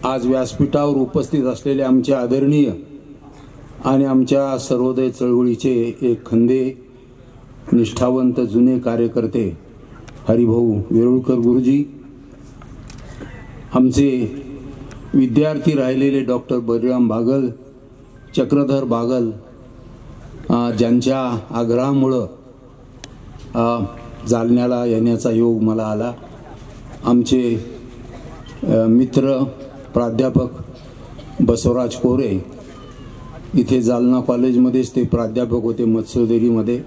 आज व्यासपीठावर उपस्थित असलेले आमचे आदरणीय आणि आमच्या सर्वोदय चळवळीचे एक खंदे निष्ठावंत जुने कार्यकर्ते हरिभाऊ वेरुळकर गुरुजी, आमचे विद्यार्थी राहिलेले डॉक्टर बळीराम बागल, चक्रधर बागल, ज्यांच्या आग्रहामुळं जालन्याला येण्याचा योग मला आला, आमचे मित्र प्राध्यापक बसवराज कोरे, इथे जालना कॉलेजमध्येच ते प्राध्यापक होते मत्स्योद्योगीमध्ये,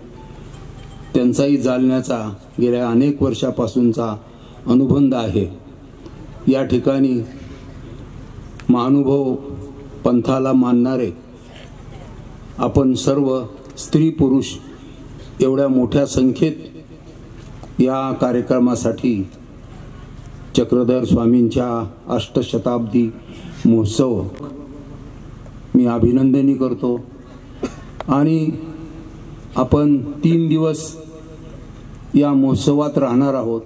त्यांचाही जालन्याचा गेल्या अनेक वर्षापासूनचा अनुबंध आहे। या ठिकाणी महानुभव पंथाला मानणारे आपण सर्व स्त्री पुरुष एवढ्या मोठ्या संख्येत या कार्यक्रमासाठी चक्रधर स्वामींच्या अष्टशताब्दी महोत्सव मी अभिनंदनी करतो। आणि आपण 3 दिवस या महोत्सवात राहणार आहोत।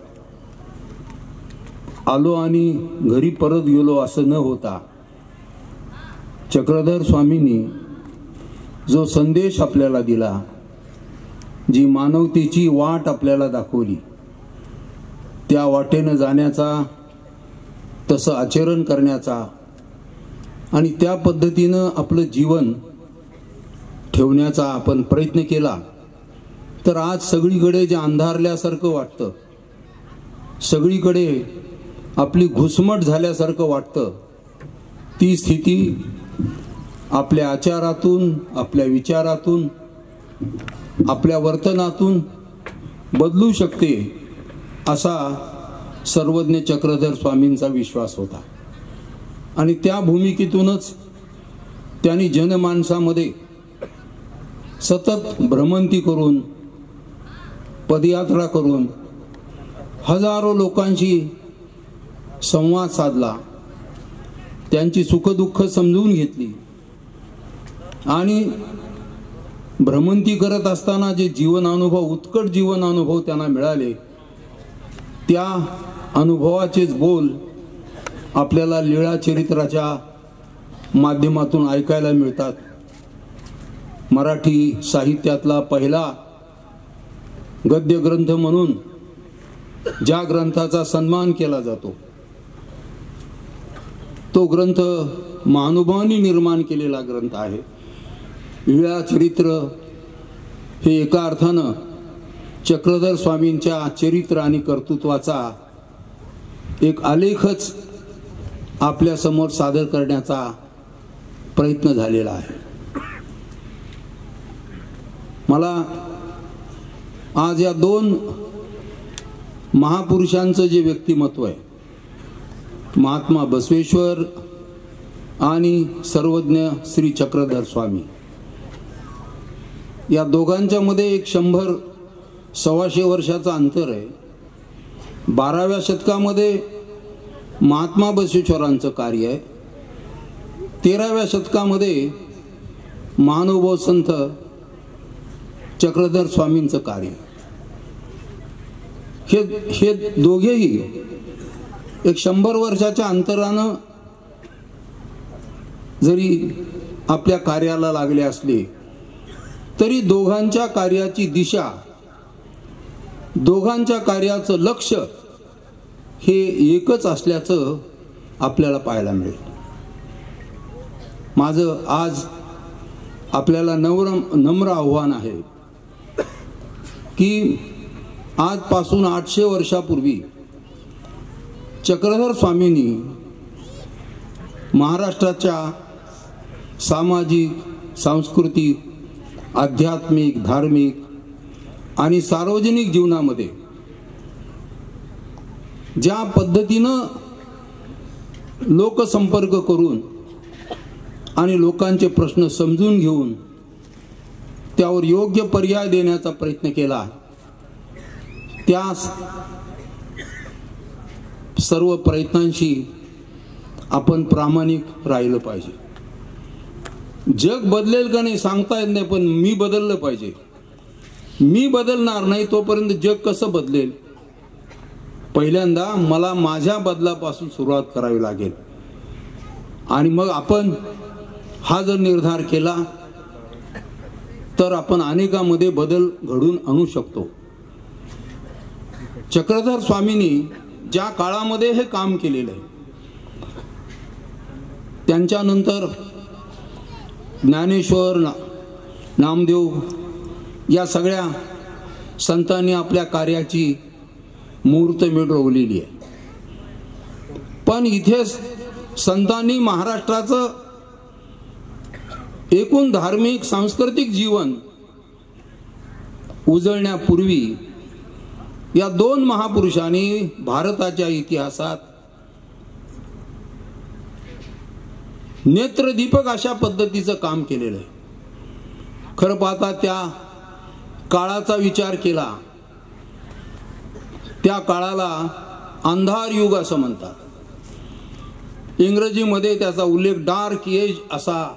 आलो आणि घरी परत गेलो असं न होता चक्रधर स्वामींनी जो संदेश आपल्याला दिला, जी मानवतेची वाट आपल्याला दाखवली, त्या वाटेने जाण्याचा, तसं आचरण करण्याचा आणि त्या पद्धतीनं आपलं जीवन ठेवण्याचा आपण प्रयत्न केला तर आज सगळीकडे जे अंधारल्यासारखं वाटतं, सगळीकडे आपली घुसमट झाल्यासारखं वाटतं, ती स्थिती आपल्या आचारातून, आपल्या विचारातून, आपल्या वर्तनातून बदलू शकते असा सर्वज्ञ चक्रधर स्वामींचा विश्वास होता। आणि त्या भूमिकेतूनच त्यांनी जनमानसामध्ये सतत भ्रमंती करून, पदयात्रा करून हजारो लोकांशी संवाद साधला, त्यांची सुखदुःख समजून घेतली आणि भ्रमंती करत असताना जे जीवन अनुभव, उत्कट जीवन अनुभव त्यांना मिळाले, त्या अनुभवाचेच बोल आपल्याला लीळा चरित्राच्या माध्यमातून ऐकायला मिळतात। मराठी साहित्यातला पहिला गद्य ग्रंथ म्हणून ज्या ग्रंथाचा सन्मान केला जातो, तो ग्रंथ महानुभावांनी निर्माण केलेला ग्रंथ आहे। लीळा चरित्र हे एका अर्थानं चक्रधर स्वामींच्या चरित्र आणि कर्तृत्वाचा एक आलेखच आपल्या समोर सादर करण्याचा प्रयत्न झालेला आहे। मला आज या 2 महापुरुषांचं जे व्यक्तिमत्व आहे, महात्मा बसवेश्वर आणि सर्वज्ञ श्री चक्रधर स्वामी, या दोघांच्या मध्ये एक 100-125 वर्षाचा अंतर आहे। 12व्या शतकामध्ये महात्मा बसवेश्वरांचं कार्य आहे, 13व्या शतकामध्ये महानुभव संत चक्रधर स्वामींचं कार्य। हे दोघेही एक 100 वर्षाच्या अंतरानं जरी आपल्या कार्याला लागले असले तरी दोघांच्या कार्याची दिशा, दोघांच्या कार्याचं लक्ष हे एकच असल्याचं आपल्याला पाहायला मिळेल। माझं आज आपल्याला नम्र आव्हान आहे की आजपासून 800 वर्षापूर्वी चक्रधर स्वामींनी महाराष्ट्राच्या सामाजिक, सांस्कृतिक, आध्यात्मिक, धार्मिक आणि सार्वजनिक जीवनामध्ये ज्या पद्धतीनं लोकसंपर्क करून आणि लोकांचे प्रश्न समजून घेऊन त्यावर योग्य पर्याय देण्याचा प्रयत्न केला, त्या सर्व प्रयत्नांशी आपण प्रामाणिक राहिलं पाहिजे। जग बदलेल का नाही सांगता येत नाही, पण मी बदललं पाहिजे। मी बदलणार नाही तोपर्यंत जग कसं बदलेल? पहिल्यांदा मला माझ्या बदलापासून सुरुवात करावी लागेल। आणि मग आपण हा जर निर्धार केला तर आपण अनेकांमध्ये बदल घडून आणू शकतो. चक्रधर स्वामींनी ज्या काळामध्ये हे काम केलेलं आहे, त्यांच्यानंतर ज्ञानेश्वर, नामदेव या सगळ्या संतांनी आपल्या कार्याची मुहूर्तमेढ रोवलेली आहे. पण इथे संतांनी महाराष्ट्राचं एकूण धार्मिक सांस्कृतिक जीवन उजळण्यापूर्वी या दोन महापुरुषांनी भारताच्या इतिहासात नेत्रदीपक अशा पद्धतीचं काम केलेलं आहे. खरं पाहता त्या काळाचा विचार केला, त्या काळाला अंधार युग असं म्हणतात. इंग्रजीमध्ये त्याचा उल्लेख डार्क एज असा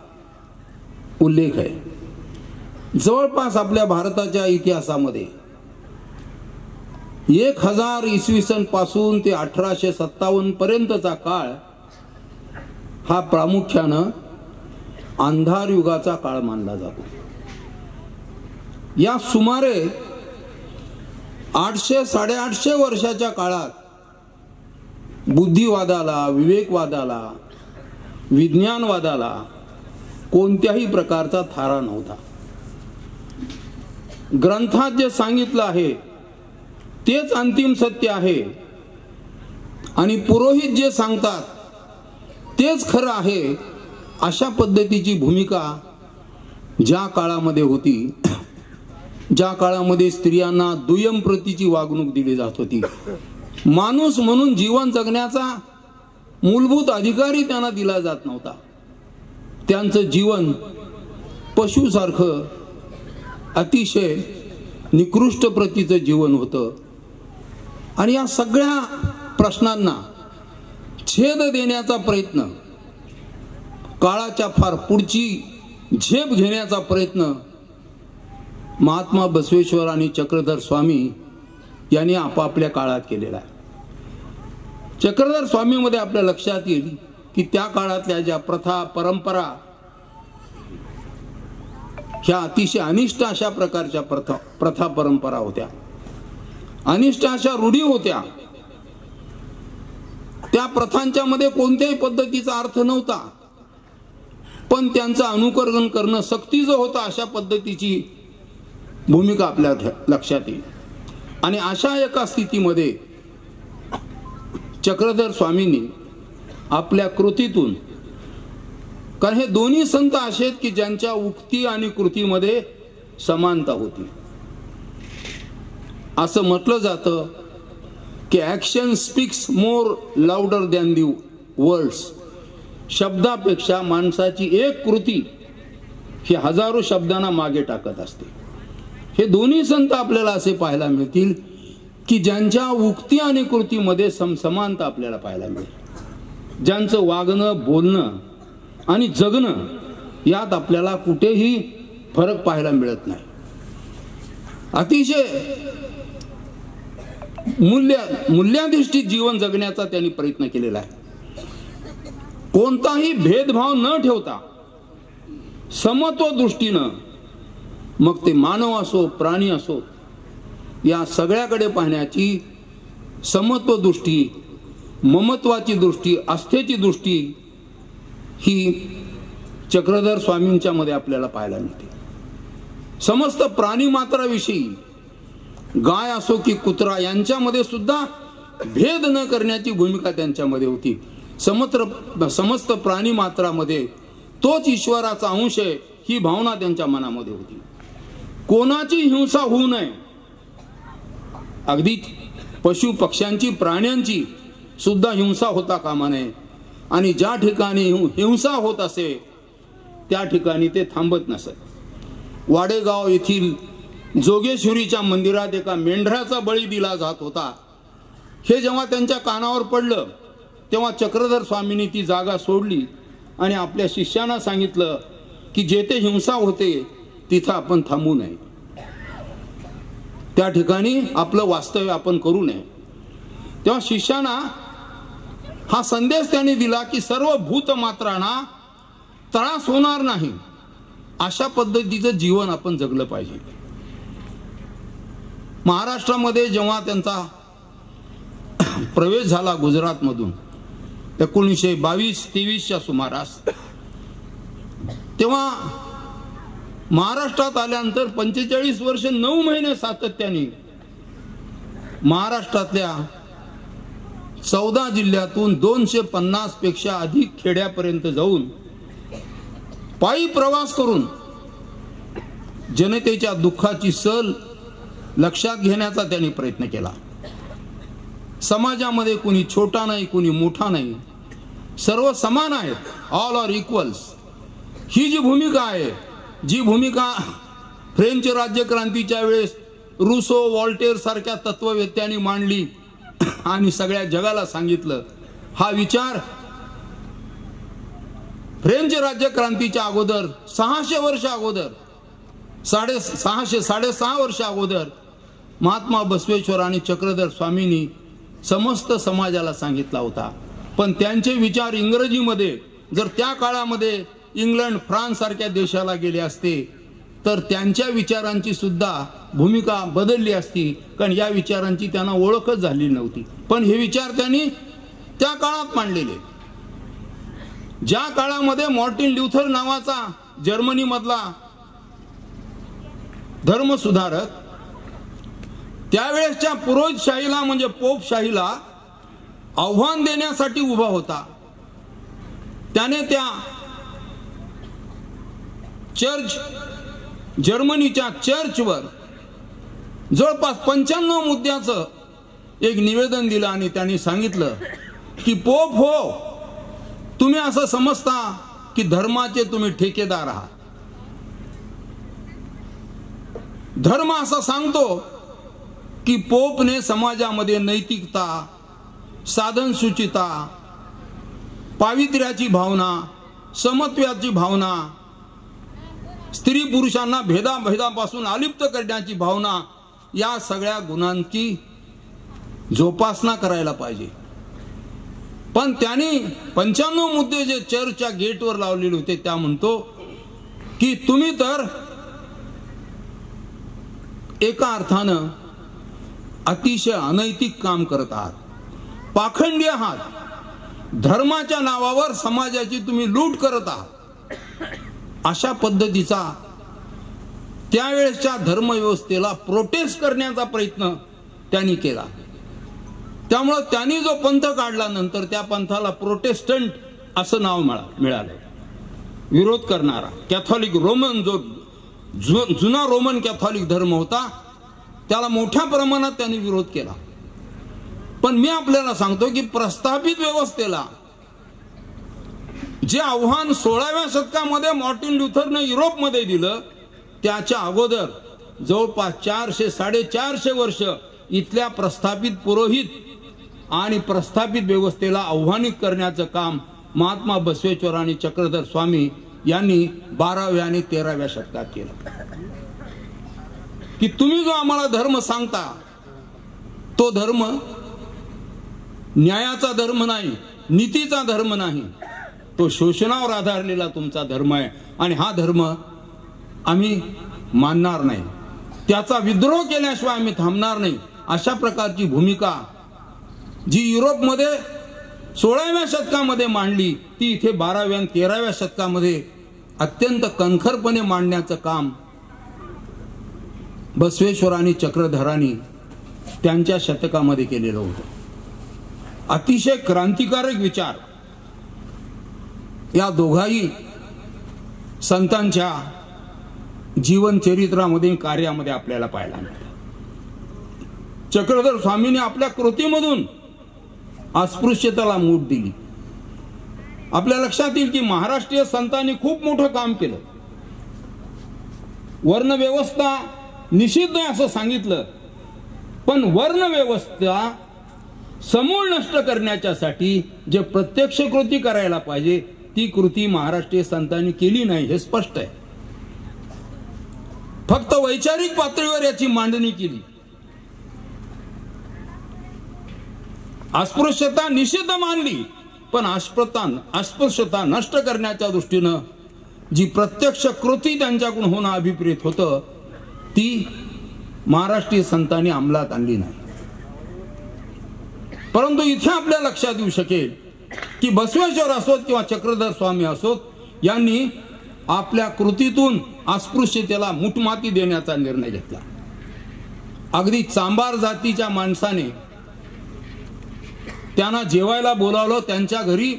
उल्लेख आहे. जवळपास आपल्या भारताच्या इतिहासामध्ये 1000 इसवी सन पासून ते 1857 पर्यंतचा काळ हा प्रामुख्यानं अंधार युगाचा काळ मानला जातो. या सुमारे 800-850 वर्षाच्या काळात बुद्धिवादाला, विवेकवादाला, विज्ञानवादाला कोणत्याही प्रकारचा थारा नव्हता. ग्रंथात जे सांगितलं आहे तेच अंतिम सत्य आहे आणि पुरोहित जे सांगतात तेच खरं आहे, अशा पद्धतीची भूमिका ज्या काळामध्ये होती, ज्या काळामध्ये स्त्रियांना दुय्यम प्रतीची वागणूक दिली जात होती, माणूस म्हणून जीवन जगण्याचा मूलभूत अधिकारही त्यांना दिला जात नव्हता. त्यांचं जीवन पशुसारखं अतिशय निकृष्ट प्रतीचं जीवन होतं. आणि या सगळ्या प्रश्नांना छेद देण्याचा प्रयत्न, काळाच्या फार पुढची झेप घेण्याचा प्रयत्न महात्मा बसवेश्वर आणि चक्रधर स्वामी यांनी आपापल्या काळात केलेला आहे. चक्रधर स्वामीमध्ये आपल्या लक्षात येईल की त्या काळातल्या ज्या प्रथा, परंपरा, ह्या अतिशय अनिष्ट अशा प्रकारच्या प्रथा परंपरा होत्या, अनिष्ट अशा रूढी होत्या. त्या प्रथांच्या मध्ये कोणत्याही पद्धतीचा अर्थ नव्हता, पण त्यांचं अनुकरण करणं सक्तीचं होतं, अशा पद्धतीची भूमिका आपल्या लक्षात येईल. आणि अशा एका स्थितीमध्ये चक्रधर स्वामींनी आपल्या कृतीतून, कारण हे दोन्ही संत असे आहेत की ज्यांच्या उक्ती आणि कृतीमध्ये समानता होती. असं म्हटलं जातं की action speaks more louder than the words. शब्दापेक्षा माणसाची एक कृती ही हजारो शब्दांना मागे टाकत असते. हे दोन्ही संत आपल्याला असे पाहायला मिळतील की ज्यांच्या उक्ती आणि कृतीमध्ये समानता आपल्याला पाहायला मिळेल. ज्यांचं वागणं, बोलणं आणि जगणं यात आपल्याला कुठेही फरक पाहायला मिळत नाही. अतिशय मूल्याधिष्ठित जीवन जगण्याचा त्यांनी प्रयत्न केलेला आहे. कोणताही भेदभाव न ठेवता समत्व दृष्टीनं, मग ते मानव असो, प्राणी असो, या सगळ्याकडे पाहण्याची समत्व दृष्टी, ममत्वाची दृष्टी, आस्थेची दृष्टी ही चक्रधर स्वामींच्या मध्ये आपल्याला पाहायला मिळते. समस्त प्राणी मात्राविषयी, गाय असो की कुत्रा, यांच्यामध्ये सुद्धा भेद न करण्याची भूमिका त्यांच्यामध्ये होती. समस्त प्राणी मात्रामध्ये तोच ईश्वराचा अंश आहे ही भावना त्यांच्या मनामध्ये होती. कोणाची हिंसा होऊ नये, अगदी पशु पक्ष्यांची, प्राण्यांची सुद्धा हिंसा होता कामा नये. आणि ज्या ठिकाणी हिंसा होत असे त्या ठिकाणी ते थांबत नसत. वाडेगाव येथील जोगेश्वरीच्या मंदिरात एका मेंढराचा बळी दिला जात होता. हे जेव्हा त्यांच्या कानावर पडलं तेव्हा चक्रधर स्वामींनी ती जागा सोडली आणि आपल्या शिष्यांना सांगितलं की जेथे हिंसा होते तिथं आपण थांबू नये, त्या ठिकाणी आपलं वास्तव्य आपण करू नये. तेव्हा शिष्यांना हा संदेश त्यांनी दिला की सर्व भूतमात्रांना त्रास होणार नाही अशा पद्धतीचं जीवन आपण जगलं पाहिजे. महाराष्ट्रामध्ये जेव्हा त्यांचा प्रवेश झाला गुजरातमधून 1922-23च्या सुमारास, तेव्हा महाराष्ट्रात आल्यानंतर 45 वर्ष 9 महिने सातत्याने महाराष्ट्रातल्या 14 जिल्ह्यातून 250 पेक्षा अधिक खेड्यापर्यंत जाऊन पायी प्रवास करून जनतेच्या दुःखाची सल लक्षात घेण्याचा त्यांनी प्रयत्न केला. समाजामध्ये कुणी छोटा नाही, कुणी मोठा नाही, सर्व समान आहेत, ऑल आर इक्वल्स. ही जी भूमिका आहे, जी भूमिका फ्रेंच राज्यक्रांतीच्या वेळेस रुसो, वॉल्टेर सारख्या तत्ववेत्यांनी मांडली आणि सगळ्या जगाला सांगितलं, हा विचार फ्रेंच राज्यक्रांतीच्या अगोदर 600 वर्ष अगोदर, 650-6.5 वर्ष अगोदर महात्मा बसवेश्वर आणि चक्रधर स्वामींनी समस्त समाजाला सांगितला होता. पण त्यांचे विचार इंग्रजीमध्ये, जर त्या काळामध्ये इंग्लंड, फ्रान्स सारख्या देशाला गेले असते तर त्यांच्या विचारांची सुद्धा भूमिका बदलली असती, कारण या विचारांची त्यांना ओळखच झाली नव्हती. पण हे विचार त्यांनी त्या काळात मांडलेले. ज्या काळामध्ये मार्टिन ल्युथर नावाचा जर्मनी मधला धर्मसुधारक त्यावेळेसच्या पुरोहितशाहीला म्हणजे पोपशाहीला आव्हान देण्यासाठी उभा होता, त्याने त्या चर्च, जर्मनीच्या चर्चवर जवळपास 95 मुद्द्याचं एक निवेदन दिलं आणि त्यांनी सांगितलं की पोप हो, तुम्ही असं समजता की धर्माचे तुम्ही ठेकेदार आहात. धर्म असं सांगतो की पोपने समाजामध्ये नैतिकता, साधनसुचिता, पावित्र्याची भावना, समत्वाची भावना, स्त्री पुरुषांना भेदाभेदापासून अलिप्त करण्याची भावना, या सगळ्या गुणांची जोपासना करायला पाहिजे. पण त्यांनी 95 मुद्दे जे चर्चच्या गेटवर लावलेले होते त्या म्हणतो की तुम्ही तर एका अर्थानं अतिशय अनैतिक काम करत आहात, पाखंडी आहात, धर्माच्या नावावर समाजाची तुम्ही लूट करत आहात. अशा पद्धतीचा त्यावेळेसच्या धर्मव्यवस्थेला प्रोटेस्ट करण्याचा प्रयत्न त्यांनी केला. त्यामुळे त्यांनी जो पंथ काढला, नंतर त्या पंथाला प्रोटेस्टंट असं नाव मिळालं. विरोध करणारा कॅथॉलिक रोमन, जो जुना रोमन कॅथॉलिक धर्म होता, त्याला मोठ्या प्रमाणात त्यांनी विरोध केला. पण मी आपल्याला सांगतो की प्रस्थापित व्यवस्थेला जे आव्हान 16व्या शतकामध्ये मार्टिन ल्युथरने युरोपमध्ये दिलं, त्याच्या अगोदर जवळपास 400-450 वर्ष इथल्या प्रस्थापित पुरोहित आणि प्रस्थापित व्यवस्थेला आव्हानित करण्याचं काम महात्मा बसवेश्वर आणि चक्रधर स्वामी यांनी 12व्या आणि 13व्या शतकात केलं. की तुम्ही जो आम्हाला धर्म सांगता तो धर्म न्यायाचा धर्म नाही, नीतीचा धर्म नाही, तो शोषणावर आधारलेला तुमचा धर्म आहे आणि हा धर्म आम्ही मानणार नाही, त्याचा विद्रोह केल्याशिवाय आम्ही थांबणार नाही. अशा प्रकारची भूमिका जी युरोपमध्ये 16व्या शतकामध्ये मांडली, ती इथे 12व्या आणि 13व्या शतकामध्ये अत्यंत कणखरपणे मांडण्याचं काम बसवेश्वर आणि चक्रधरांनी त्यांच्या शतकामध्ये केलेलं होतं. अतिशय क्रांतिकारक विचार या दोघाही संतांच्या जीवन चरित्रामध्ये, कार्यामध्ये आपल्याला पाहायला मिळालं. चक्रधर स्वामींनी आपल्या कृतीमधून अस्पृश्यतेला मूठ दिली. आपल्या लक्षात येईल की महाराष्ट्रीय संतांनी खूप मोठं काम केलं. वर्ण व्यवस्था निषिद्ध आहे असं सांगितलं, पण वर्ण व्यवस्था समूळ नष्ट करण्याच्यासाठी जे प्रत्यक्ष कृती करायला पाहिजे ती कृती महाराष्ट्रीय संतांनी केली नाही, हे स्पष्ट आहे. फक्त वैचारिक पातळीवर याची मांडणी केली. अस्पृश्यता निषिद्ध मानली पण अस्पृश्यता नष्ट करण्याच्या दृष्टीनं जी प्रत्यक्ष कृती त्यांच्याकडून होणं अभिप्रेत होतं ती महाराष्ट्रीय संतांनी अंमलात आणली नाही. परंतु इथे आपल्या लक्षात येऊ शकेल की बसवेश्वर असोत किंवा चक्रधर स्वामी असोत यांनी आपल्या कृतीतून अस्पृश्यतेला मुठमाती देण्याचा निर्णय घेतला. अगदी चांभार जातीच्या माणसाने त्यांना जेवायला बोलावलं, त्यांच्या घरी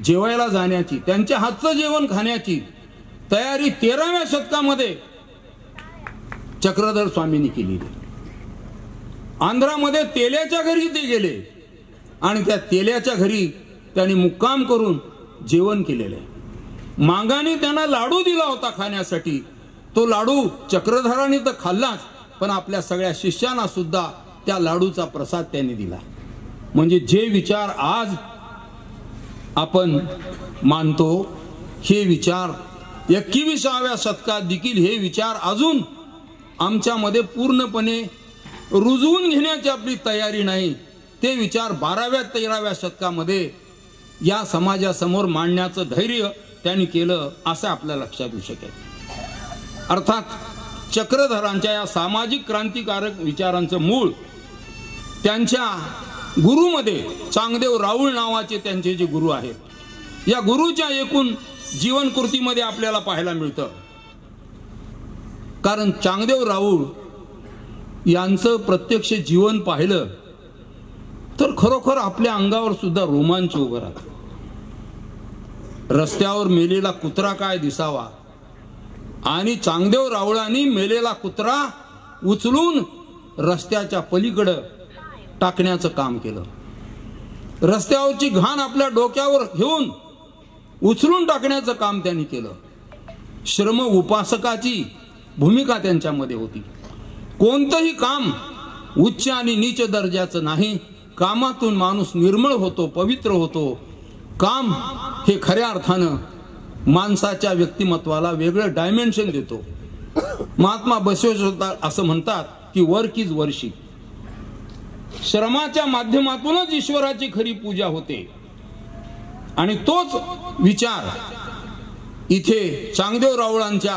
जेवायला जाण्याची, त्यांच्या हातचं जेवण खाण्याची तयारी 13व्या शतकामध्ये चक्रधर स्वामींनी केली. आंध्रामध्ये तेल्याच्या घरी ते गेले आणि त्या तेल्याच्या घरी त्यांनी मुक्काम करून जेवण केलेले. मागाने त्यांना लाडू दिला होता खाण्यासाठी. तो लाडू चक्रधरांनी तर खाल्लाच, पण आपल्या सगळ्या शिष्यांना सुद्धा त्या लाडूचा प्रसाद त्यांनी दिला. म्हणजे जे विचार आज आपण मानतो हे विचार 21व्या शतकात देखील हे विचार अजून आमच्यामध्ये पूर्णपणे रुजवून घेण्याची आपली तयारी नाही. ते विचार 12व्या-13व्या शतकामध्ये या समाजासमोर मांडण्याचं धैर्य त्यांनी केलं असं आपल्या लक्षात येऊ शकेल. अर्थात चक्रधरांच्या या सामाजिक क्रांतिकारक विचारांचं मूळ त्यांच्या गुरुमध्ये, चांगदेव राऊळ नावाचे त्यांचे जे गुरु आहेत, या गुरुच्या एकूण जीवनकृतीमध्ये आपल्याला पाहायला मिळतं. कारण चांगदेव राऊळ यांचं प्रत्यक्ष जीवन पाहिलं तर खरोखर आपल्या अंगावर सुद्धा रोमांच उभं राहतो. रस्त्यावर मेलेला कुत्रा काय दिसावा आणि चांगदेव राऊळांनी मेलेला कुत्रा उचलून रस्त्याच्या पलीकडं टाकण्याचं काम केलं. रस्त्यावरची घाण आपल्या डोक्यावर घेऊन उचलून टाकण्याचं काम त्यांनी केलं. श्रम उपासकाची भूमिका त्यांच्यामध्ये होती. कोणतंही काम उच्च आणि नीच दर्जाचं नाही. कामातून माणूस निर्मळ होतो, पवित्र होतो. काम हे खऱ्या अर्थानं माणसाच्या व्यक्तिमत्वाला वेगळं डायमेन्शन देतो. महात्मा बसवेश्वर असं म्हणतात की वर्क इज वर्शिप. श्रमाच्या माध्यमातूनच ईश्वराची खरी पूजा होते. आणि तोच विचार इथे चांगदेव राऊळांच्या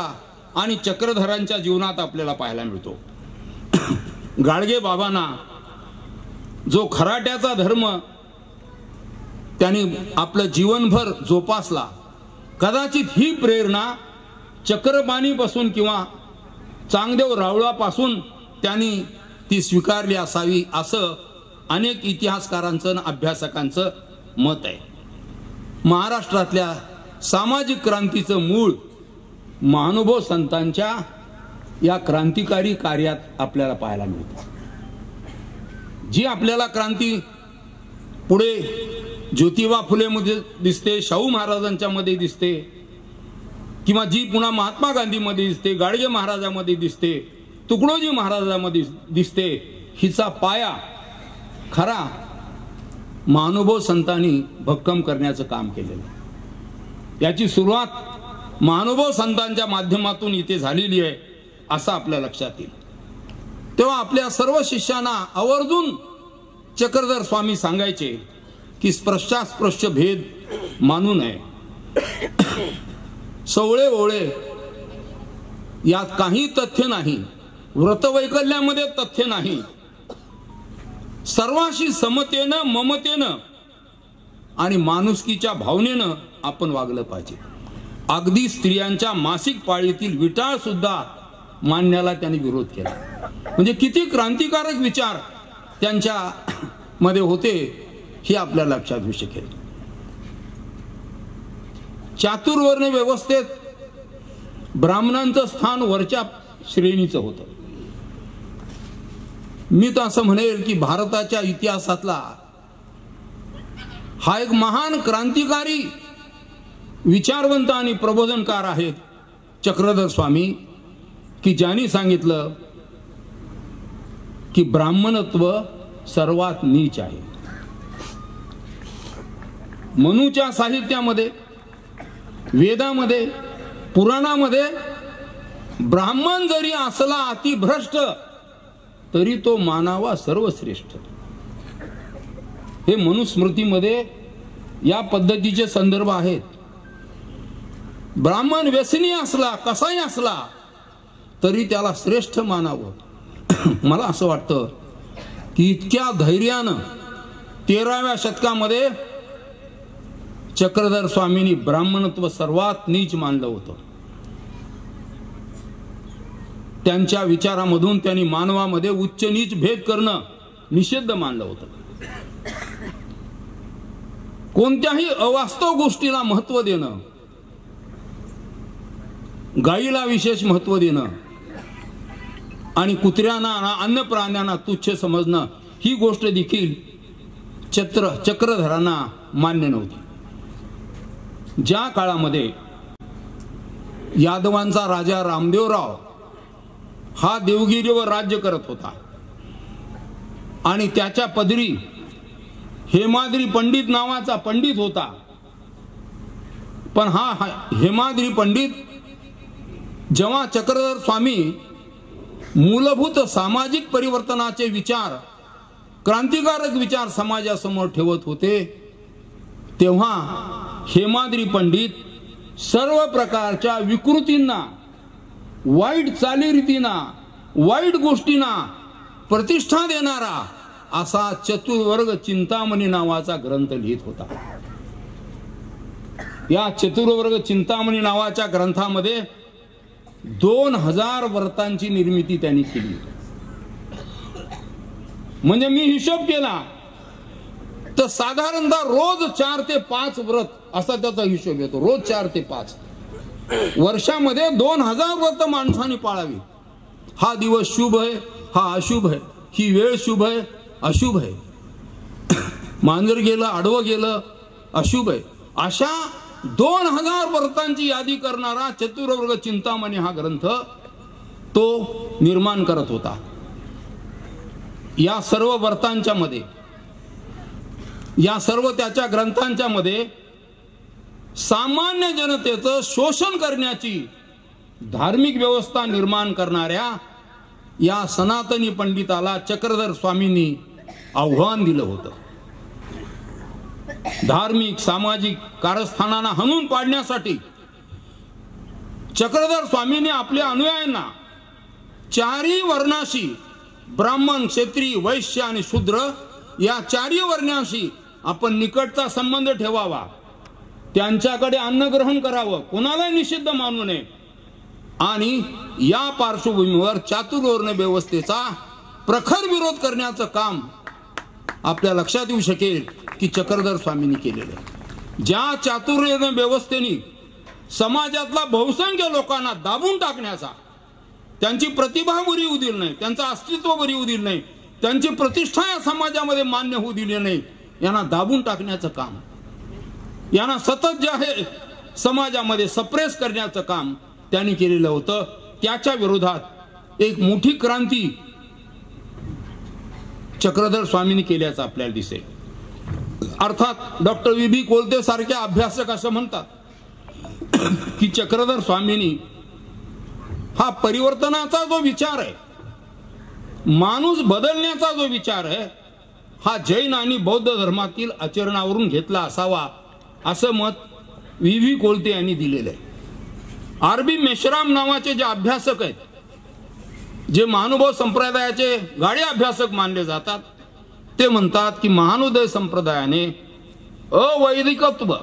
आणि चक्रधरांच्या जीवनात आपल्याला पाहायला मिळतो. गाडगे बाबांना जो खराट्याचा धर्म त्यांनी आपलं जीवनभर जोपासला, कदाचित ही प्रेरणा चक्रपाणीपासून किंवा चांगदेव राऊळापासून त्यांनी ती स्वीकारली असावी असं अनेक इतिहासकारांचं अभ्यासकांचं मत आहे. महाराष्ट्रातल्या सामाजिक क्रांतीचं मूळ महानुभव संतांच्या या क्रांतिकारी कार्यात आपल्याला पाहायला मिळतं. जी आपल्याला क्रांती पुढे ज्योतिबा फुले मध्ये दिसते, शाहू महाराजांच्या मध्ये दिसते, किंवा जी पुन्हा महात्मा गांधी मध्ये दिसते, गाडगे महाराजांमध्ये दिसते, तुकडोजी महाराजांमध्ये दिसते, हिचा पाया खरा महानुभव संतांनी भक्कम करण्याचं काम केलेलं. याची सुरुवात महानुभव संतांच्या माध्यमातून इथे झालेली आहे असं आपल्या लक्षात येईल. तेव्हा आपल्या सर्व शिष्यांना आवर्जून चक्रधर स्वामी सांगायचे की स्पृश्यास्पृश्य भेद मानू नये. सवळे ओळे यात काही तथ्य नाही. व्रतवैकल्यामध्ये तथ्य नाही. सर्वांशी समतेनं, ममतेनं आणि माणुसकीच्या भावनेनं आपण वागलं पाहिजे. अगदी स्त्रियांच्या मासिक पाळीतील विटाळ सुद्धा मानण्याला त्यांनी विरोध केला. म्हणजे किती क्रांतिकारक विचार त्यांच्या मध्ये होते हे आपल्या लक्षात येऊ शकेल. चातुर्वर्ण व्यवस्थेत ब्राह्मणांचं स्थान वरच्या श्रेणीचं होतं. मी तर असं म्हणेल की भारताच्या इतिहासातला हा एक महान क्रांतिकारी विचारवंत आणि प्रबोधनकार आहेत चक्रधर स्वामी, की ज्यांनी सांगितलं की ब्राह्मणत्व सर्वात नीच आहे. मनुच्या साहित्यामध्ये, वेदामध्ये, पुराणामध्ये ब्राह्मण जरी असला अतिभ्रष्ट तरी तो मानावा सर्वश्रेष्ठ. हे मनुस्मृतीमध्ये या पद्धतीचे संदर्भ आहेत. ब्राह्मण व्यसनी असला, कसाही असला तरी त्याला श्रेष्ठ मानावं. मला असं वाटतं की इतक्या धैर्यानं 13व्या शतकामध्ये चक्रधर स्वामींनी ब्राह्मणत्व सर्वात नीच मानलं होतं. त्यांच्या विचारामधून त्यांनी मानवामध्ये उच्च नीच भेद करणं निषिद्ध मानलं होतं. कोणत्याही अवास्तव गोष्टीला महत्त्व देणं, गायीला विशेष महत्त्व देणं आणि कुत्र्यांना, अन्य प्राण्यांना तुच्छ समजणं ही गोष्ट देखील चक्रधरांना मान्य नव्हती. ज्या काळामध्ये यादवांचा राजा रामदेवराव हा देवगिरीवर राज्य करत होता आणि त्याच्या पदरी हेमाद्री पंडित नावाचा पंडित होता. पण हा हेमाद्री पंडित जेव्हा चक्रधर स्वामी मूलभूत सामाजिक परिवर्तनाचे विचार, क्रांतिकारक विचार समाजासमोर ठेवत होते, तेव्हा हेमाद्री पंडित सर्व प्रकारच्या विकृतींना, वाईट चालीरीतींना, वाईट गोष्टींना प्रतिष्ठा देणारा असा चतुर्वर्ग चिंतामणी नावाचा ग्रंथ लिहित होता. या चतुर्वर्ग चिंतामणी नावाच्या ग्रंथामध्ये 2000 व्रतांची निर्मिती त्यांनी केली. म्हणजे मी हिशोब केला तर साधारणतः रोज 4 ते 5 व्रत असा त्याचा हिशोब येतो. रोज 4 ते 5 वर्षामध्ये 2000 व्रत माणसाने पाळावी. हा दिवस शुभ आहे, हा अशुभ आहे, ही वेळ शुभ आहे, अशुभ आहे, मांजर गेलं, आडवं गेलं, अशुभ आहे. अशा 2000 व्रतांची यादी करणारा चतुर्वर्ग चिंतामणी हा ग्रंथ तो निर्माण करत होता. या सर्व व्रतांच्या मध्ये, या सर्व त्याच्या ग्रंथांच्या मध्ये सामान्य जनतेचं शोषण करण्याची धार्मिक व्यवस्था निर्माण करणाऱ्या या सनातनी पंडिताला चक्रधर स्वामींनी आव्हान दिलं होतं. धार्मिक सामाजिक कारस्थानांना हाणून पाडण्यासाठी चक्रधर स्वामींनी आपल्या अनुयायांना 4ही वर्णाशी, ब्राह्मण, क्षत्रिय, वैश्य आणि शूद्र या 4ही वर्णाशी आपण निकटचा संबंध ठेवावा, त्यांच्याकडे अन्न ग्रहण करावं, कोणाला निषिद्ध मानू नये. आणि या पार्श्वभूमीवर चातुर्वर्ण व्यवस्थेचा प्रखर विरोध करण्याचं काम आपल्या लक्षात येऊ शकेल की चक्रधर स्वामींनी केलेलं. ज्या चातुर्वर्ण व्यवस्थेने समाजातला बहुसंख्य लोकांना दाबून टाकण्याचा, त्यांची प्रतिभा बरी होऊ दिली नाही, त्यांचं अस्तित्व बरी होऊ दिलं नाही, त्यांची प्रतिष्ठा या समाजामध्ये मान्य होऊ दिली नाही, यांना दाबून टाकण्याचं काम, यांना सतत जे आहे समाजामध्ये सप्रेस करण्याचं काम त्यांनी केलेलं होतं. त्याच्या विरोधात एक मोठी क्रांती चक्रधर स्वामींनी केल्याचं आपल्याला दिसेल. अर्थात डॉक्टर वी कोलते सारखे अभ्यासक असं म्हणतात की चक्रधर स्वामींनी हा परिवर्तनाचा जो विचार आहे, माणूस बदलण्याचा जो विचार आहे, हा जैन आणि बौद्ध धर्मातील आचरणावरून घेतला असावा असं मत वी कोलते यांनी दिलेलं आहे. आरबी मेश्राम नावाचे जे अभ्यासक आहेत, जे महानुभव संप्रदायाचे गाढे अभ्यासक मानले जातात, ते म्हणतात की महानुदय संप्रदायाने अवैदिकत्व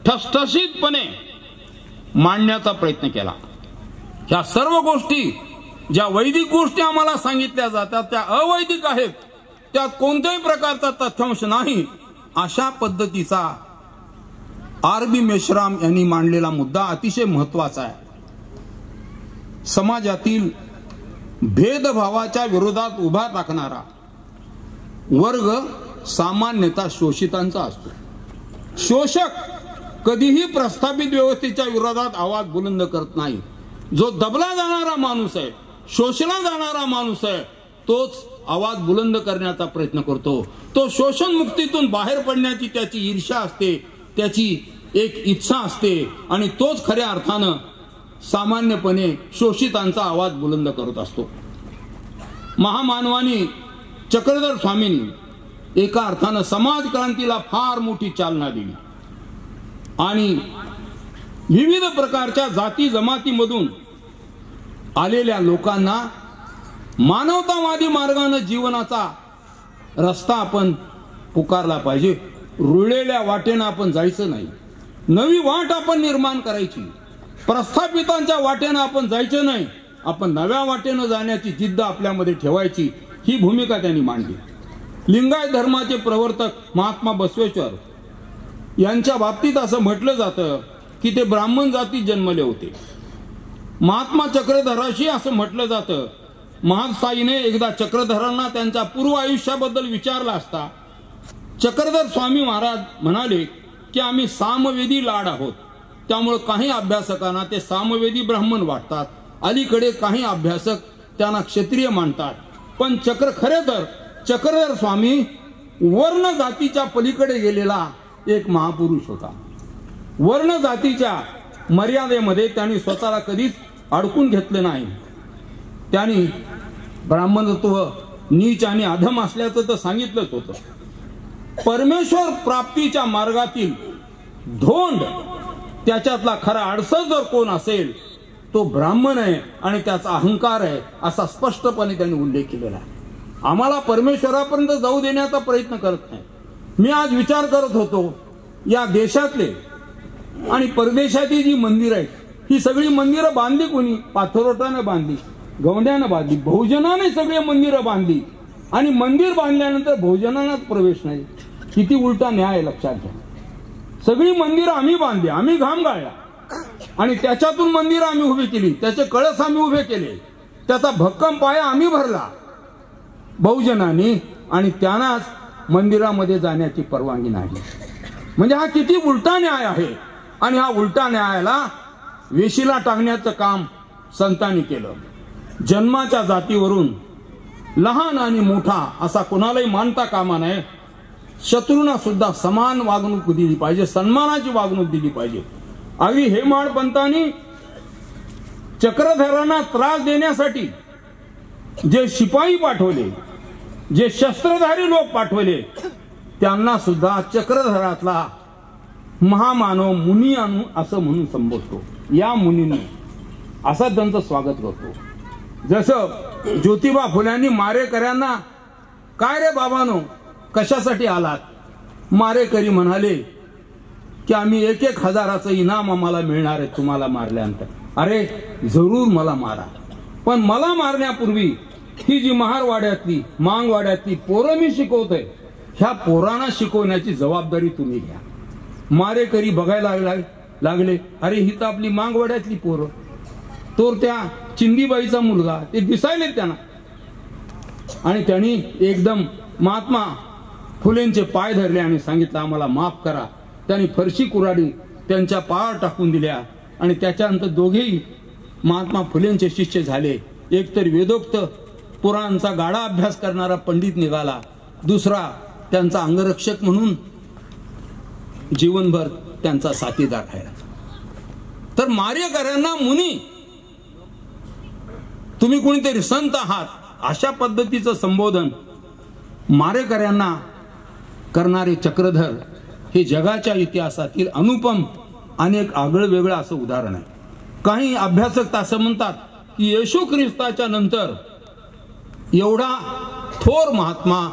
ठसठशीतपणे मांडण्याचा प्रयत्न केला. ह्या सर्व गोष्टी, ज्या वैदिक गोष्टी आम्हाला सांगितल्या जातात त्या अवैदिक आहेत, त्यात कोणत्याही प्रकारचा तथ्यांश नाही, अशा पद्धतीचा आरबी मेश्राम यांनी मांडलेला मुद्दा अतिशय महत्वाचा आहे. समाजातील भेदभावाच्या विरोधात उभा टाकणारा वर्ग सामान्यतः शोषितांचा असतो. शोषक कधीही प्रस्थापित व्यवस्थेच्या विरोधात आवाज बुलंद करत नाही. जो दबला जाणारा माणूस आहे, शोषला जाणारा माणूस आहे, तोच आवाज बुलंद करण्याचा प्रयत्न करतो. तो शोषण मुक्तीतून बाहेर पडण्याची त्याची ईर्ष्या असते, त्याची एक इच्छा असते, आणि तोच खऱ्या अर्थानं सामान्यपणे शोषितांचा आवाज बुलंद करत असतो. महामानवानी चक्रधर स्वामींनी एका अर्थानं समाज क्रांतीला फार मोठी चालना दिली. आणि विविध प्रकारच्या जाती जमातीमधून आलेल्या लोकांना मानवतावादी मार्गाने जीवनाचा रस्ता आपण पुकारला पाहिजे. रुळलेल्या वाटेनं आपण जायचं नाही. नवी वाट आपण निर्माण करायची. प्रस्थापितांच्या वाटेनं आपण जायचं नाही. आपण नव्या वाटेनं जाण्याची जिद्द आपल्यामध्ये ठेवायची. ही भूमिका त्यांनी मांडली. लिंगायत धर्माचे प्रवर्तक महात्मा बसवेश्वर यांच्या बाबतीत असं म्हटलं जातं की ते ब्राह्मण जातीत जन्मले होते. महात्मा चक्रधराशी असं म्हटलं जातं, महासाईने एकदा चक्रधरांना त्यांच्या पूर्व आयुष्याबद्दल विचारला असता चक्रधर स्वामी महाराज म्हणाले की आम्ही सामवेदी लाड आहोत. त्यामुळे काही अभ्यासकांना ते सामवेदी ब्राह्मण वाटतात. अलीकडे काही अभ्यासक त्यांना क्षत्रिय मानतात. पण खरे तर चक्रधर स्वामी वर्ण जातीच्या पलीकडे गेलेला एक महापुरुष होता. वर्ण जातीच्या मर्यादेमध्ये त्यांनी स्वतःला कधीच अडकून घेतलं नाही. त्यांनी ब्राह्मणत्व नीच आणि अधम असल्याचं तर सांगितलंच होतं. परमेश्वर प्राप्तीच्या मार्गातील धोंड त्याच्यातला खरा अडसर जर कोण असेल तो ब्राह्मण आहे आणि त्याचा अहंकार आहे असा स्पष्टपणे त्यांनी उल्लेख केलेला आहे. आम्हाला परमेश्वरापर्यंत जाऊ देण्याचा प्रयत्न करत नाही. मी आज विचार करत होतो या देशातले आणि परदेशातील जी मंदिरं आहेत ही सगळी मंदिरं बांधली कोणी? पाथरोटाने बांधली, गवंड्यानं बांधली, बहुजनाने सगळे मंदिरं बांधली आणि मंदिर बांधल्यानंतर बहुजनांनाच प्रवेश नाही. किती उलटा न्याय आहे लक्षात घ्या. सगळी मंदिरं आम्ही बांधली, आम्ही घाम गाळला आणि त्याच्यातून मंदिरं आम्ही उभी केली, त्याचे कळस आम्ही उभे केले, त्याचा भक्कम पाया आम्ही भरला बहुजनांनी आणि त्यांनाच मंदिरामध्ये जाण्याची परवानगी नाही. म्हणजे हा किती उलटा न्याय आहे. आणि हा उलटा न्यायाला वेशीला टाकण्याचं काम संतांनी केलं. जन्माच्या जातीवरून लहान आणि मोठा असा कोणालाही मानता कामा नये. शत्रूंना सुद्धा समान वागणूक दिली पाहिजे, सन्मानाची वागणूक दिली पाहिजे. अगदी हेमाड पंतांनी चक्रधरांना त्रास देण्यासाठी जे शिपाई पाठवले, जे शस्त्रधारी लोक पाठवले, त्यांना सुद्धा चक्रधरातला महामानव मुनी असं म्हणून संबोधतो. या मुनींनी असं त्यांचं स्वागत करतो. जसं ज्योतिबा फुल्यांनी मारेकऱ्यांना काय रे बाबानो कशासाठी आलात? मारेकरी म्हणाले की आम्ही 1,000 इनाम आम्हाला मिळणार आहे तुम्हाला मारल्यानंतर. अरे जरूर मला मारा, पण मला मारण्यापूर्वी ही जी महारवाड्यातली मांगवाड्यातली पोरं मी शिकवतोय ह्या पोरांना शिकवण्याची जबाबदारी तुम्ही घ्या. मारेकरी बघायला लागले, अरे ही तर आपली मांगवाड्यातली पोरं, तो त्या चिंदीबाईचा मुलगा, ते दिसायले त्यांना. आणि त्यांनी एकदम महात्मा फुलेंचे पाय धरले आणि सांगितलं आम्हाला माफ करा. त्यांनी फरशी कुऱ्हाडी त्यांच्या पायावर टाकून दिल्या आणि त्याच्यानंतर दोघेही महात्मा फुलेंचे शिष्य झाले. एक तर वेदोक्त पुराणांचा गाढा अभ्यास करणारा पंडित निघाला, दुसरा त्यांचा अंगरक्षक म्हणून जीवनभर त्यांचा साथीदार राहिला. तर मारेकऱ्यांना मुनी, तुम्ही कोणीतरी संत आहात अशा पद्धतीचं संबोधन मारेकऱ्यांना करणारे चक्रधर हे जगाच्या इतिहासातील अनुपम अनेक आगळं वेगळं असं उदाहरण आहे. काही अभ्यासक असं म्हणतात की येशू ख्रिस्ताच्या नंतर एवढा थोर महात्मा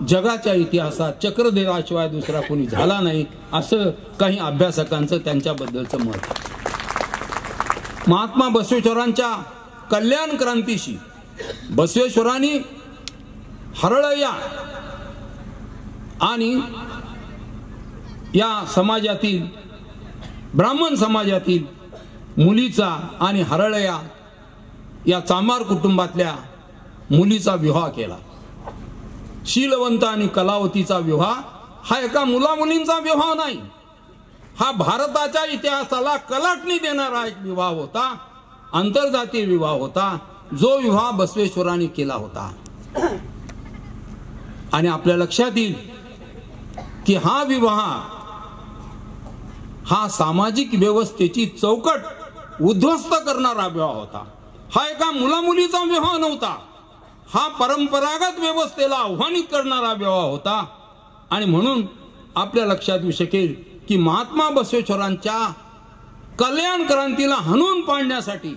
जगाच्या इतिहासात चक्रधराशिवाय दुसरा कोणी झाला नाही, असं काही अभ्यासकांचं त्यांच्याबद्दलचं मत. महात्मा बसवेश्वरांच्या कल्याण क्रांतीशी बसवेश्वरांनी हरळय्या आणि या समाजातील ब्राह्मण समाजातील मुलीचा आणि हरळय्या या चांभार कुटुंबातल्या मुलीचा विवाह केला. शीलवंत आणि कलावतीचा विवाह हा एका मुलामुलींचा विवाह नाही, हा भारताच्या इतिहासाला कलाटणी देणारा एक विवाह होता, आंतरजातीय विवाह होता, जो विवाह बसवेश्वरांनी केला होता. आणि आपल्या लक्षात येईल की हा विवाह हा सामाजिक व्यवस्थेची चौकट उद्ध्वस्त करणारा विवाह होता. हा एका मुलामुलीचा विवाह नव्हता, हा परंपरागत व्यवस्थेला आव्हानित करणारा विवाह होता. आणि म्हणून आपल्या लक्षात येऊ शकेल की महात्मा बसवेश्वरांच्या कल्याण क्रांतीला हाणून पाडण्यासाठी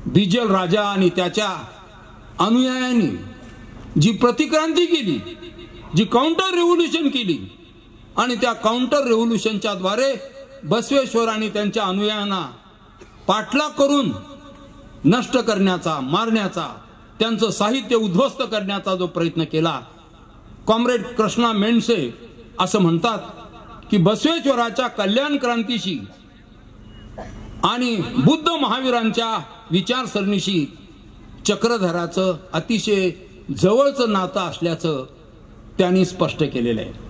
बिजल राजा आणि त्याच्या अनुयायांनी जी प्रतिक्रांती केली, जी काउंटर रेव्होल्यूशन केली आणि त्या काउंटर रेव्होल्यूशनच्या द्वारे बसवेश्वर आणि त्यांच्या अनुयायांना पाठलाग करून नष्ट करण्याचा, मारण्याचा, त्यांचं साहित्य उद्ध्वस्त करण्याचा जो प्रयत्न केला, कॉम्रेड कृष्णा मेंडसे असं म्हणतात की बसवेश्वराच्या कल्याण क्रांतीशी आणि बुद्ध महावीरांच्या विचारसरणीशी चक्रधराचं अतिशय जवळचं नातं असल्याचं त्यांनी स्पष्ट केलेलं आहे.